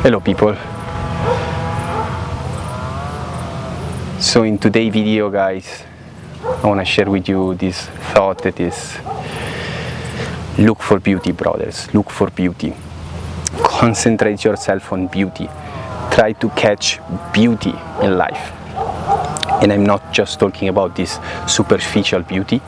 Hello people. So in today's video, guys, I want to share with you this thought that is: look for beauty, brothers. Look for beauty. Concentrate yourself on beauty. Try to catch beauty in life. And I'm not just talking about this superficial beauty,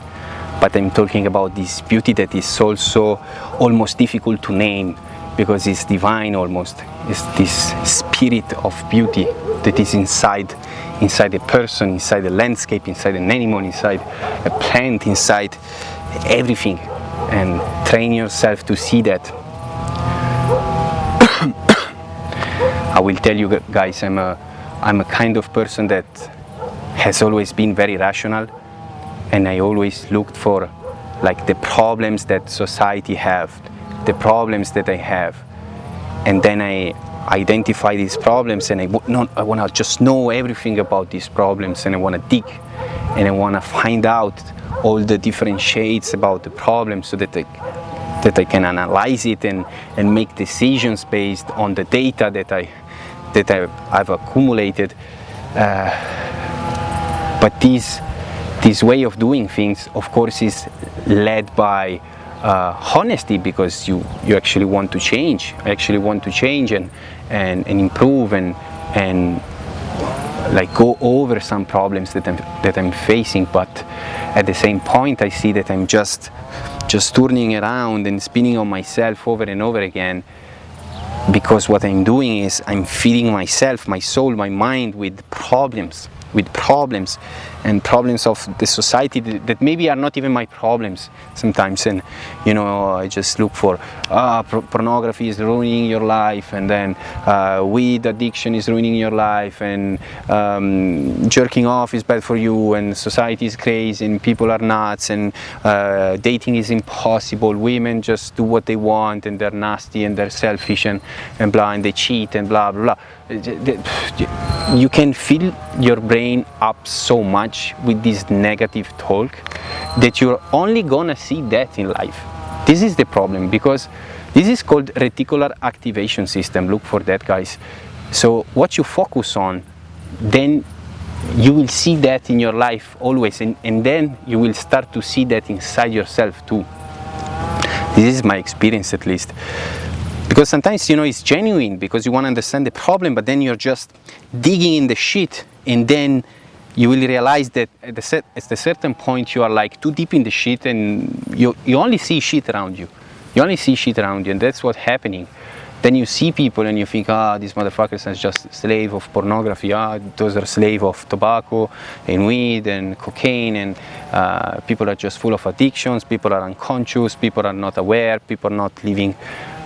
but I'm talking about this beauty that is also almost difficult to name, because it's divine almost. It's this spirit of beauty that is inside a person, inside a landscape, inside an animal, inside a plant, inside everything. And train yourself to see that. I will tell you guys, I'm a kind of person that has always been very rational, and I always looked for like the problems that society have, the problems that I have, and then I identify these problems, and I want to just know everything about these problems, and I want to dig, and I want to find out all the different shades about the problem, so that I can analyze it and make decisions based on the data that I've accumulated. But this way of doing things, of course, is led by honesty, because you actually want to change. I actually want to change and improve and like go over some problems that I'm facing. But at the same point, I see that I'm just turning around and spinning on myself over and over again, because what I'm doing is I'm feeding myself, my soul, my mind with problems and problems of the society that maybe are not even my problems sometimes. And I just look for pornography is ruining your life, and then weed addiction is ruining your life, and jerking off is bad for you, and society is crazy, and people are nuts, and dating is impossible, women just do what they want, and they're nasty, and they're selfish, and blah, and they cheat, and blah blah blah. You can fill your brain up so much with this negative talk that you're only gonna see that in life. This is the problem, because this is called reticular activation system. Look for that, guys. So what you focus on, then you will see that in your life always, and then you will start to see that inside yourself too. This is my experience, at least. Because sometimes, it's genuine, because you want to understand the problem, but then you're just digging in the shit, and then you will realize that at a certain point you are like too deep in the shit, and you only see shit around you. You only see shit around you, and that's what's happening. Then you see people and you think, these motherfuckers are just slave of pornography. Those are slave of tobacco and weed and cocaine, and people are just full of addictions. People are unconscious. People are not aware. People are not living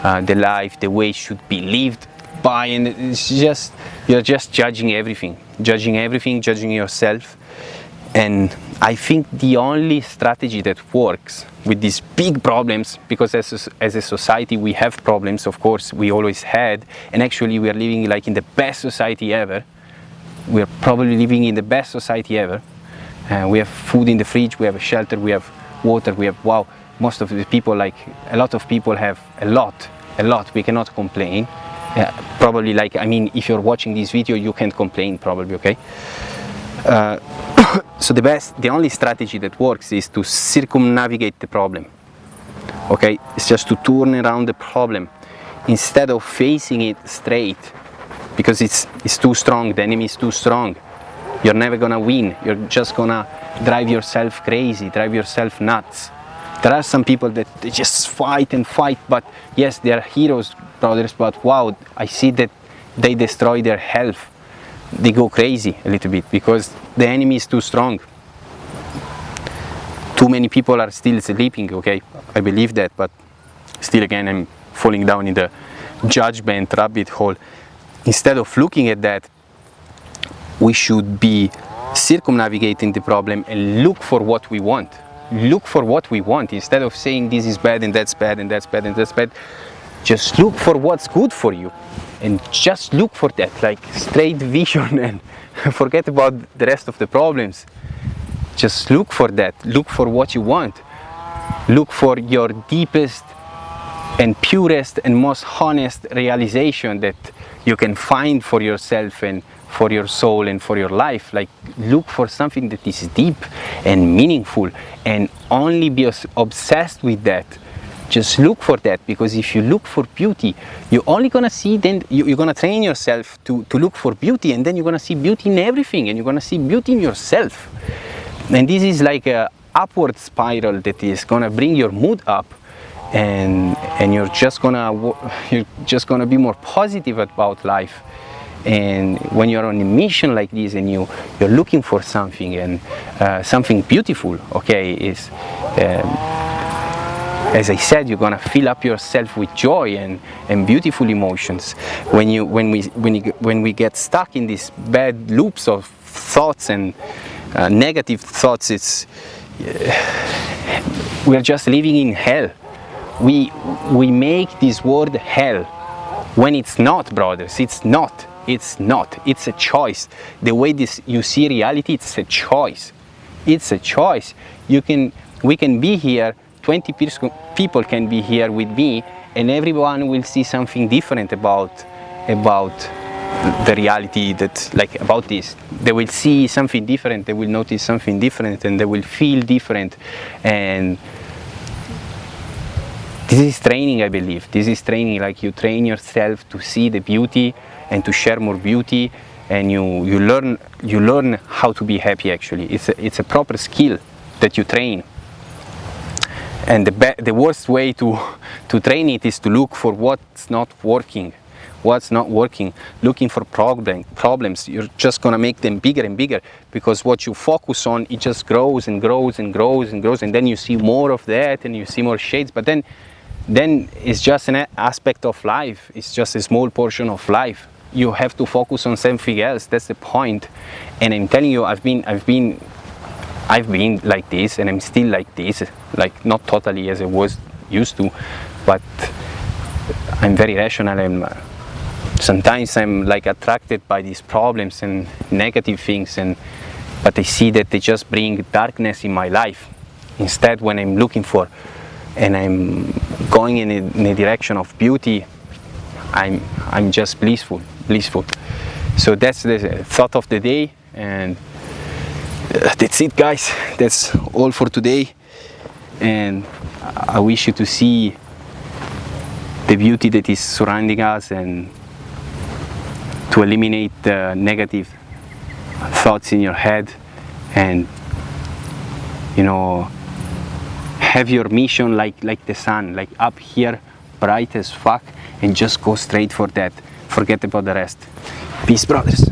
the life the way it should be lived by. And it's just, you're just judging everything, judging yourself. And I think the only strategy that works with these big problems, because as a society we have problems, of course, we always had, and actually we are living like in the best society ever. We are probably living in the best society ever. We have food in the fridge, we have a shelter, we have water, we have, most of the people, like a lot of people have a lot. We cannot complain. Probably, if you're watching this video, you can't complain probably, okay? So the only strategy that works is to circumnavigate the problem. Okay, it's just to turn around the problem instead of facing it straight, because it's too strong. The enemy is too strong. You're never gonna win. You're just gonna drive yourself crazy, drive yourself nuts. There are some people that they just fight and fight, but yes, they are heroes, brothers, but wow, I see that they destroy their health. They go crazy a little bit because the enemy is too strong. Too many people are still sleeping, okay? I believe that, but still again, I'm falling down in the judgment rabbit hole. Instead of looking at that, we should be circumnavigating the problem and look for what we want. Look for what we want instead of saying this is bad and that's bad and that's bad and that's bad. Just look for what's good for you, and just look for that, like straight vision, and forget about the rest of the problems. Just look for that. Look for what you want. Look for your deepest and purest and most honest realization that you can find for yourself and for your soul and for your life. Like, look for something that is deep and meaningful, and only be obsessed with that. Just look for that, because if you look for beauty, you're only gonna see, then you're gonna train yourself to look for beauty, and then you're gonna see beauty in everything, and you're gonna see beauty in yourself. And this is like a upward spiral that is gonna bring your mood up, and you're just gonna be more positive about life. And when you're on a mission like this, and you're looking for something, and something beautiful, okay, is as I said, you're gonna fill up yourself with joy and beautiful emotions. When we get stuck in these bad loops of thoughts and negative thoughts, we're just living in hell. We make this world hell when it's not, brothers. It's not. It's a choice. The way you see reality, it's a choice. It's a choice. We can be here. 20 people can be here with me, and everyone will see something different about the reality, about this. They will see something different, they will notice something different, and they will feel different. And this is training, I believe. This is training. Like, you train yourself to see the beauty and to share more beauty, and you learn how to be happy. Actually, it's a proper skill that you train. And the worst way to train it is to look for what's not working. Looking for problems, you're just gonna make them bigger and bigger, because what you focus on, it just grows and grows and grows and grows, and then you see more of that, and you see more shades. But then it's just an aspect of life. It's just a small portion of life. You have to focus on something else. That's the point. And I'm telling you, I've been like this, and I'm still like this, like not totally as I was used to, but I'm very rational. Sometimes I'm like attracted by these problems and negative things, but I see that they just bring darkness in my life. Instead, when I'm looking for and I'm going in a direction of beauty, I'm just blissful. So that's the thought of the day, and that's it, guys. That's all for today, and I wish you to see the beauty that is surrounding us, and to eliminate the negative thoughts in your head, and have your mission like the sun, like up here, bright as fuck, and just go straight for that. Forget about the rest. Peace, brothers.